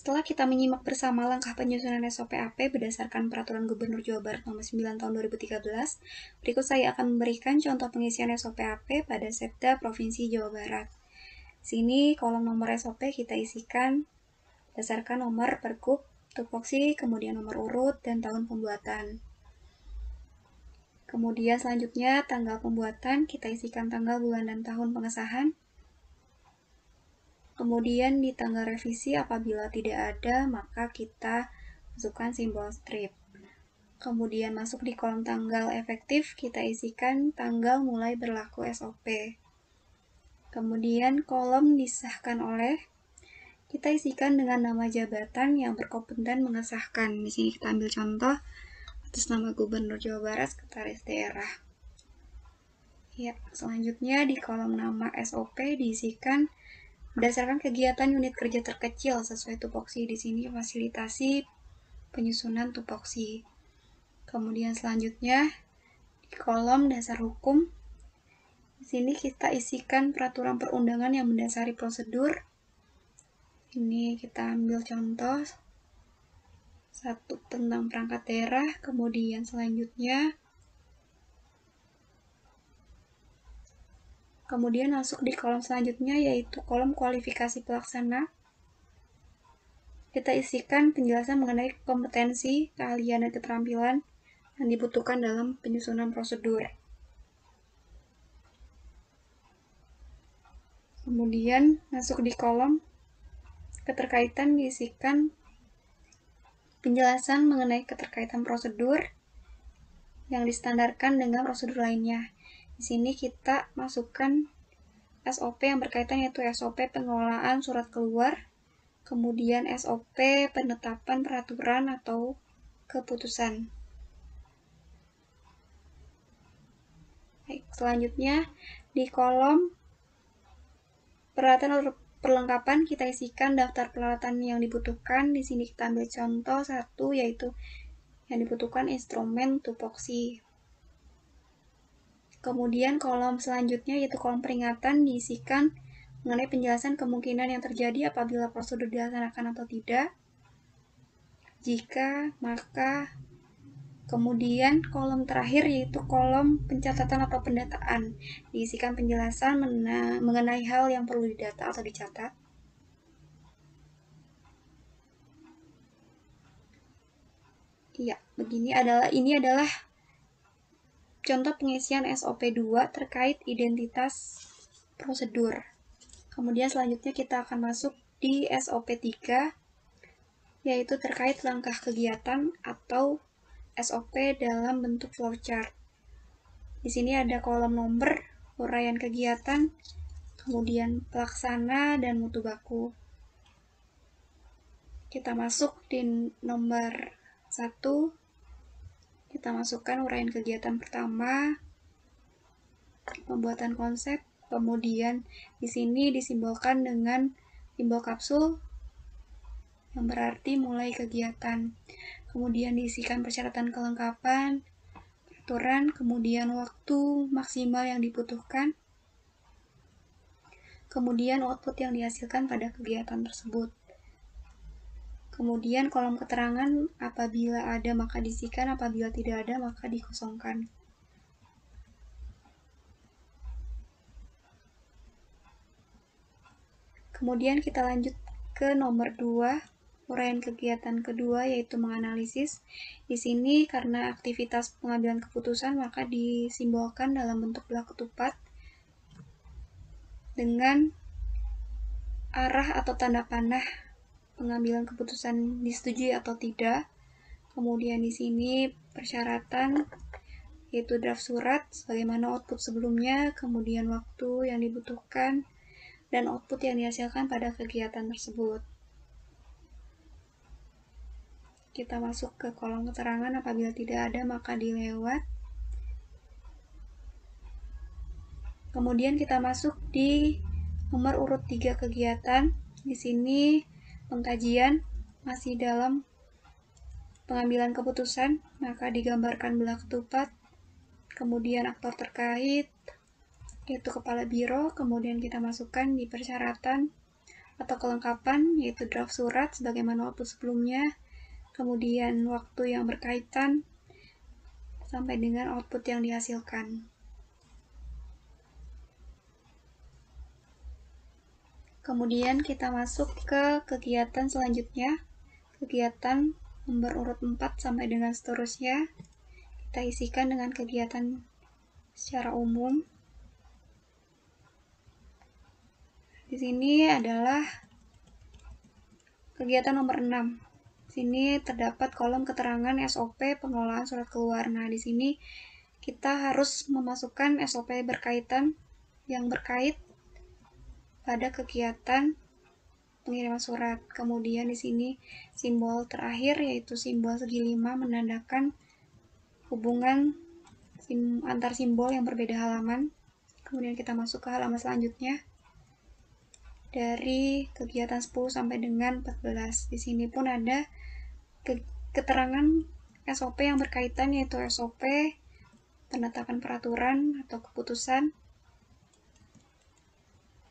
Setelah kita menyimak bersama langkah penyusunan SOP AP berdasarkan Peraturan Gubernur Jawa Barat Nomor 9 Tahun 2013, berikut saya akan memberikan contoh pengisian SOP AP pada Setda Provinsi Jawa Barat. Sini kolom nomor SOP kita isikan berdasarkan nomor pergub, tupoksi, kemudian nomor urut, dan tahun pembuatan. Kemudian selanjutnya tanggal pembuatan kita isikan tanggal, bulan, dan tahun pengesahan. Kemudian di tanggal revisi apabila tidak ada, maka kita masukkan simbol strip. Kemudian masuk di kolom tanggal efektif, kita isikan tanggal mulai berlaku SOP. Kemudian kolom disahkan oleh, kita isikan dengan nama jabatan yang berkompeten mengesahkan. Di sini kita ambil contoh atas nama Gubernur Jawa Barat, Sekretaris Daerah. Ya, selanjutnya di kolom nama SOP diisikan berdasarkan kegiatan unit kerja terkecil sesuai tupoksi. Di sini fasilitasi penyusunan tupoksi. Kemudian selanjutnya di kolom dasar hukum, di sini kita isikan peraturan perundangan yang mendasari prosedur. Ini kita ambil contoh satu tentang perangkat daerah. Kemudian selanjutnya masuk di kolom selanjutnya, yaitu kolom kualifikasi pelaksana. Kita isikan penjelasan mengenai kompetensi, keahlian, dan keterampilan yang dibutuhkan dalam penyusunan prosedur. Kemudian masuk di kolom keterkaitan diisikan penjelasan mengenai keterkaitan prosedur yang distandarkan dengan prosedur lainnya. Di sini kita masukkan SOP yang berkaitan, yaitu SOP pengelolaan surat keluar, kemudian SOP penetapan peraturan atau keputusan. Baik, selanjutnya di kolom peralatan atau perlengkapan kita isikan daftar peralatan yang dibutuhkan. Di sini kita ambil contoh satu, yaitu yang dibutuhkan instrumen tupoksi. Kemudian kolom selanjutnya yaitu kolom peringatan diisikan mengenai penjelasan kemungkinan yang terjadi apabila prosedur dilaksanakan atau tidak, jika, maka. Kemudian kolom terakhir yaitu kolom pencatatan atau pendataan, diisikan penjelasan mengenai hal yang perlu didata atau dicatat. Iya, ini adalah contoh pengisian SOP 2 terkait identitas prosedur. Kemudian selanjutnya kita akan masuk di SOP 3, yaitu terkait langkah kegiatan atau SOP dalam bentuk flowchart. Di sini ada kolom nomor, uraian kegiatan, kemudian pelaksana, dan mutu baku. Kita masuk di nomor 1, kita masukkan uraian kegiatan pertama, pembuatan konsep, kemudian di sini disimbolkan dengan simbol kapsul yang berarti mulai kegiatan. Kemudian diisikan persyaratan kelengkapan, peraturan, kemudian waktu maksimal yang dibutuhkan, kemudian output yang dihasilkan pada kegiatan tersebut. Kemudian kolom keterangan, apabila ada maka diisikan, apabila tidak ada maka dikosongkan. Kemudian kita lanjut ke nomor 2, uraian kegiatan kedua, yaitu menganalisis. Di sini karena aktivitas pengambilan keputusan maka disimbolkan dalam bentuk bola ketupat dengan arah atau tanda panah pengambilan keputusan disetujui atau tidak. Kemudian di sini persyaratan yaitu draft surat sebagaimana output sebelumnya, kemudian waktu yang dibutuhkan, dan output yang dihasilkan pada kegiatan tersebut. Kita masuk ke kolom keterangan, apabila tidak ada maka dilewat. Kemudian kita masuk di nomor urut 3 kegiatan. Di sini pengkajian masih dalam pengambilan keputusan, maka digambarkan bola ketupat. Kemudian aktor terkait yaitu kepala biro, kemudian kita masukkan di persyaratan atau kelengkapan, yaitu draft surat sebagaimana output sebelumnya, kemudian waktu yang berkaitan, sampai dengan output yang dihasilkan. Kemudian kita masuk ke kegiatan selanjutnya, kegiatan nomor urut 4 sampai dengan seterusnya. Kita isikan dengan kegiatan secara umum. Di sini adalah kegiatan nomor 6. Di sini terdapat kolom keterangan SOP pengelolaan surat keluar. Nah, di sini kita harus memasukkan SOP berkaitan yang berkait pada kegiatan pengiriman surat. Kemudian di sini simbol terakhir yaitu simbol segi 5 menandakan hubungan antar simbol yang berbeda halaman. Kemudian kita masuk ke halaman selanjutnya. Dari kegiatan 10 sampai dengan 14. Di sini pun ada keterangan SOP yang berkaitan yaitu SOP penetapan peraturan atau keputusan.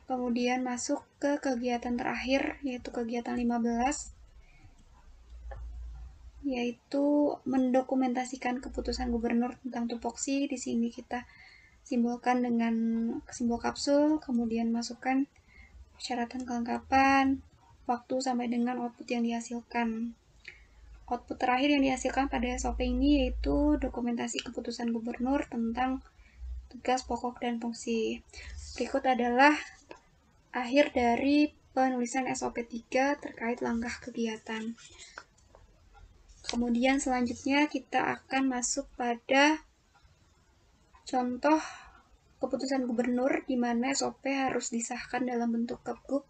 Kemudian masuk ke kegiatan terakhir yaitu kegiatan 15, yaitu mendokumentasikan keputusan gubernur tentang tupoksi. Di sini kita simbolkan dengan simbol kapsul, kemudian masukkan persyaratan kelengkapan, waktu sampai dengan output yang dihasilkan. Output terakhir yang dihasilkan pada SOP ini yaitu dokumentasi keputusan gubernur tentang tugas pokok dan fungsi. Berikut adalah akhir dari penulisan SOP 3 terkait langkah kegiatan. Kemudian selanjutnya kita akan masuk pada contoh keputusan gubernur di mana SOP harus disahkan dalam bentuk Kepgub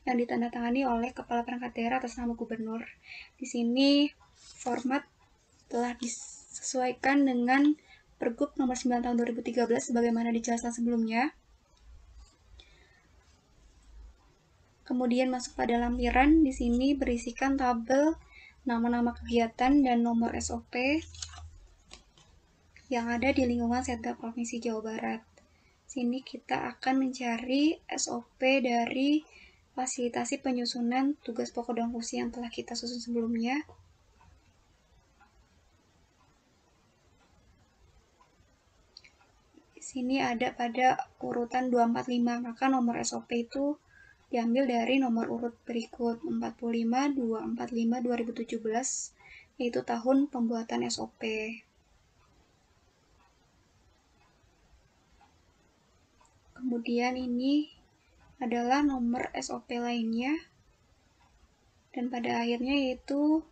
yang ditandatangani oleh Kepala Perangkat Daerah atas nama gubernur. Di sini format telah disesuaikan dengan Pergub nomor 9 tahun 2013 sebagaimana dijelaskan sebelumnya. Kemudian masuk pada lampiran, di sini berisikan tabel nama-nama kegiatan dan nomor SOP yang ada di lingkungan Setda Provinsi Jawa Barat. Sini kita akan mencari SOP dari fasilitasi penyusunan tugas pokok dan fungsi yang telah kita susun sebelumnya. Di sini ada pada urutan 245, maka nomor SOP itu diambil dari nomor urut berikut 45245-2017, yaitu tahun pembuatan SOP. Kemudian ini adalah nomor SOP lainnya, dan pada akhirnya yaitu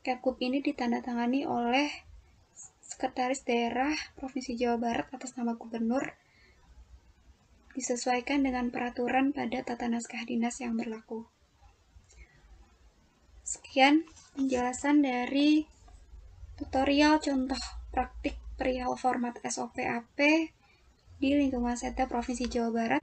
Kepgub ini ditandatangani oleh Sekretaris Daerah Provinsi Jawa Barat atas nama Gubernur, disesuaikan dengan peraturan pada tata naskah dinas yang berlaku. Sekian penjelasan dari tutorial contoh praktik perihal format SOP AP di lingkungan Setda Provinsi Jawa Barat.